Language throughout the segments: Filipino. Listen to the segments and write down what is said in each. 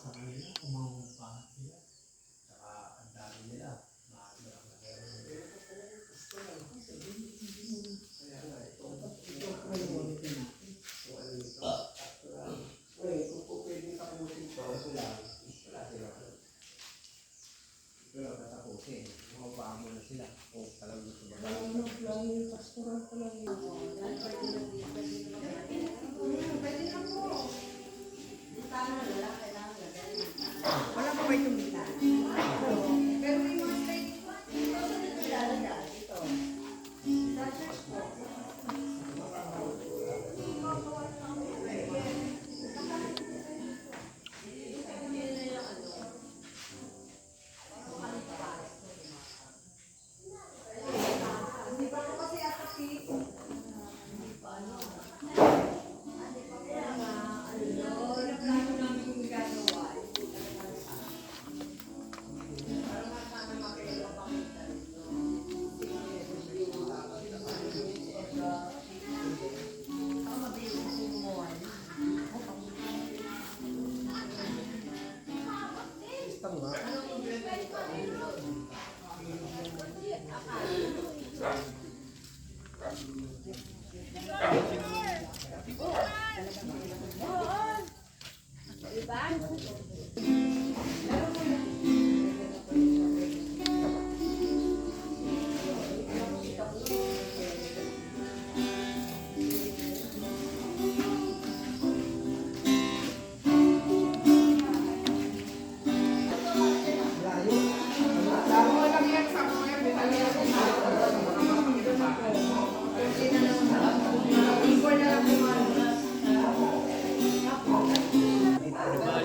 sa kanila, kumamumpa sila. Saka ang dami nila. Maharap na meron. Kaya nga, ito ay gamitin natin. So, ano ito? Kung po pwede tapusin ito, wala sila. Pero katapusin, mababa mo na sila. O talagang gusto ba? Lang yung pastoral ko lang yun. Pwede na po. Wala pa ba itong gita? Pero may mga slide ko. Ito sa nito lalagyan. Ito. Sashes po. Hindi pa po kasi akapit.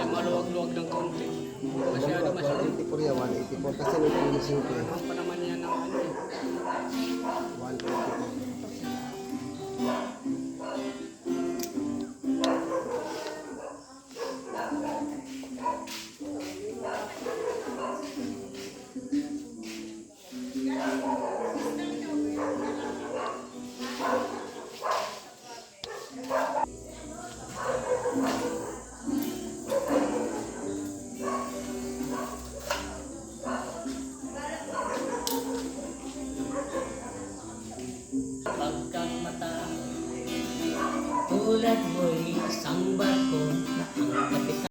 Maluwag-luwag ng konti. Masyado. 184 yan, 184 kasi nito yung 5. Ang pa naman yan ng ano eh. 184.